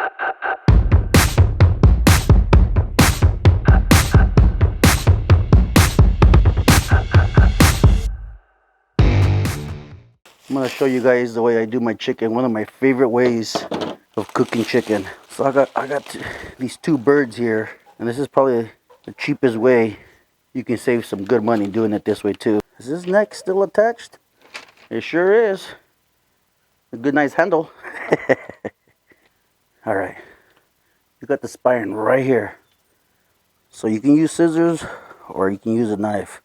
I'm gonna show you guys the way I do my chicken. One of my favorite ways of cooking chicken. So I got these two birds here, and this is probably the cheapest way you can save some good money doing it this way too. Is this neck still attached? It sure is. A good nice handle. All right, you got the spine right here. So you can use scissors or you can use a knife.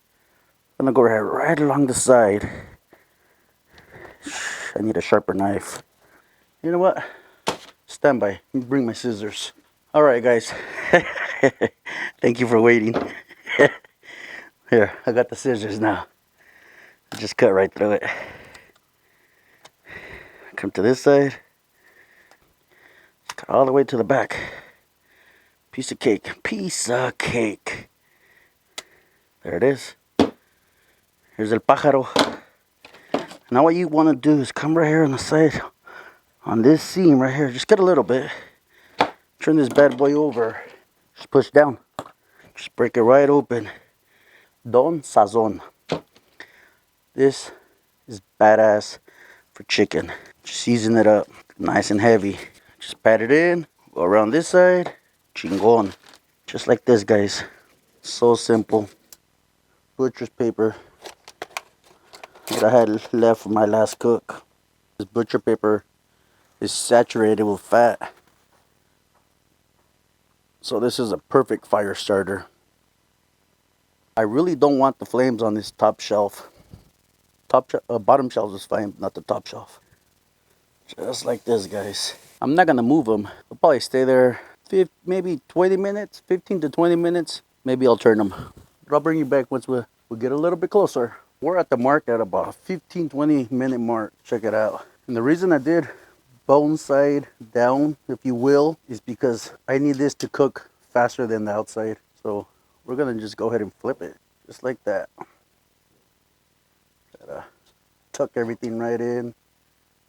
I'm gonna go right along the side. I need a sharper knife. You know what? Stand by. Let me bring my scissors. All right, guys. Thank you for waiting. Here, I got the scissors now. Just cut right through it. Come to this side. Cut all the way to the back. Piece of cake. Piece of cake. There it is. Here's el pájaro. Now what you want to do is come right here on the side. On this seam right here. Just get a little bit. Turn this bad boy over. Just push down. Just break it right open. Don Sazon. This is badass for chicken. Just season it up. Nice and heavy. Just pat it in. Go around this side. Chingon. Just like this, guys. So simple. Butcher's paper that I had left from my last cook. This butcher paper is saturated with fat. So this is a perfect fire starter. I really don't want the flames on this top shelf. Bottom shelf is fine, not the top shelf. Just like this, guys. I'm not gonna move them. They'll probably stay there maybe 20 minutes, 15 to 20 minutes. Maybe I'll turn them. But I'll bring you back once we get a little bit closer. We're at the mark at about a 15-20 minute mark. Check it out. And the reason I did bone side down, if you will, is because I need this to cook faster than the outside. So we're gonna just go ahead and flip it just like that. Gotta tuck everything right in.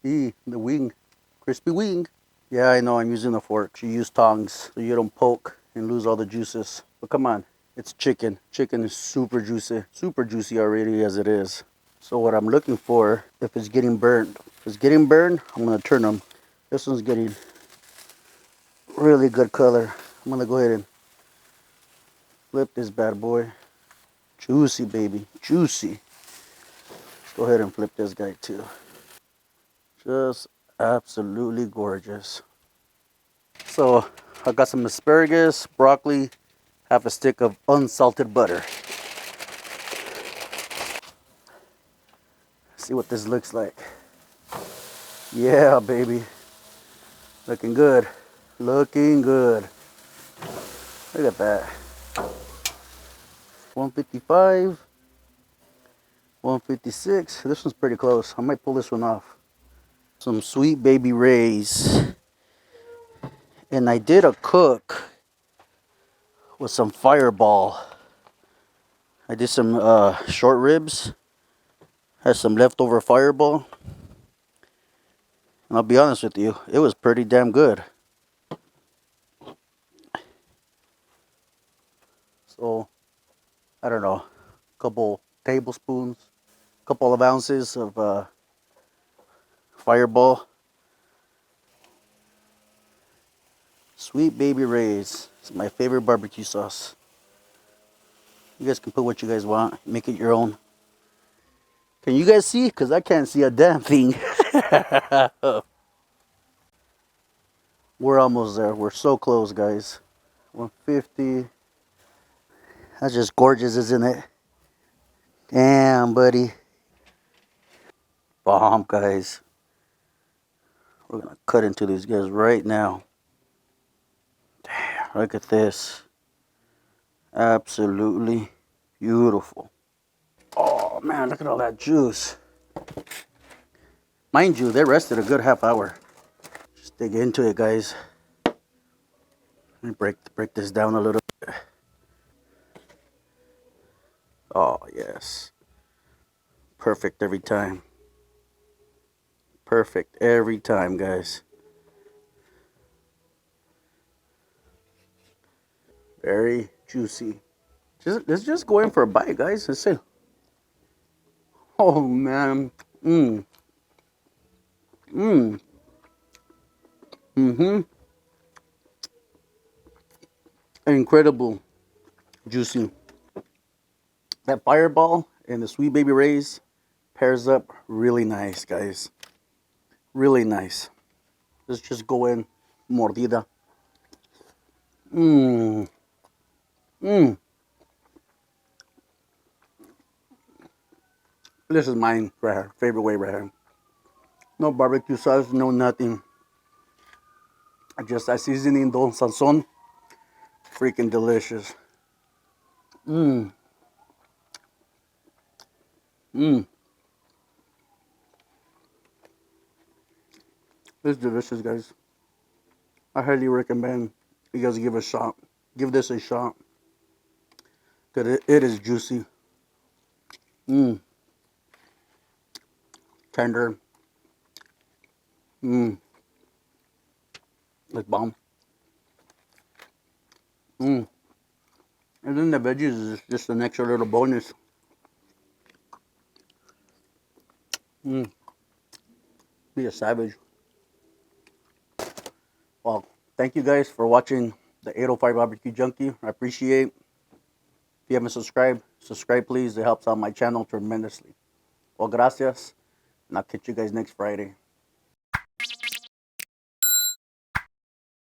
The wing, crispy wing. Yeah, I know I'm using a fork. You use tongs so you don't poke and lose all the juices. But come on, it's chicken. Chicken is super juicy already as it is. So what I'm looking for, if it's getting burned, I'm gonna turn them. This one's getting really good color. I'm gonna go ahead and flip this bad boy. Juicy, baby, juicy. Let's go ahead and flip this guy too. Just absolutely gorgeous. So I got some asparagus, broccoli, half a stick of unsalted butter. See what this looks like. Yeah, baby. Looking good. Looking good. Look at that. 155. 156. This one's pretty close. I might pull this one off. Some Sweet Baby Ray's. And I did a cook with some Fireball. I did some short ribs. Had some leftover Fireball. And I'll be honest with you, it was pretty damn good. So, I don't know, a couple tablespoons, a couple of ounces of Fireball. Sweet Baby Ray's. It's my favorite barbecue sauce. You guys can put what you guys want. Make it your own. Can you guys see? Because I can't see a damn thing. We're almost there. We're so close, guys. 150. That's just gorgeous, isn't it? Damn, buddy. Bomb, guys. We're going to cut into these guys right now. Damn, look at this. Absolutely beautiful. Oh, man, look at all that juice. Mind you, they rested a good half hour. Just dig into it, guys. Let me break this down a little bit. Oh, yes. Perfect every time. Perfect every time, guys. Very juicy. Let's just go in for a bite, guys. Let's see. Oh man. Mmm. Mmm. Mm-hmm. Incredible. Juicy. That fireball and the sweet baby rays pairs up really nice, guys. Really nice. Let's just go in. Mordida. Mmm. Mmm. This is mine right here. Favorite way right here. No barbecue sauce, no nothing. Just that seasoning, Don Sazon. Freaking delicious. Mmm. Mmm. This is delicious, guys. I highly recommend you guys give it a shot. Give this a shot. Because it is juicy. Mmm. Tender. Mmm. It's bomb. Mmm. And then the veggies is just an extra little bonus. Mmm. Be a savage. Well, thank you guys for watching the 805 Barbecue Junkie. I appreciate. If you haven't subscribed, subscribe please. It helps out my channel tremendously. Well, gracias. And I'll catch you guys next Friday.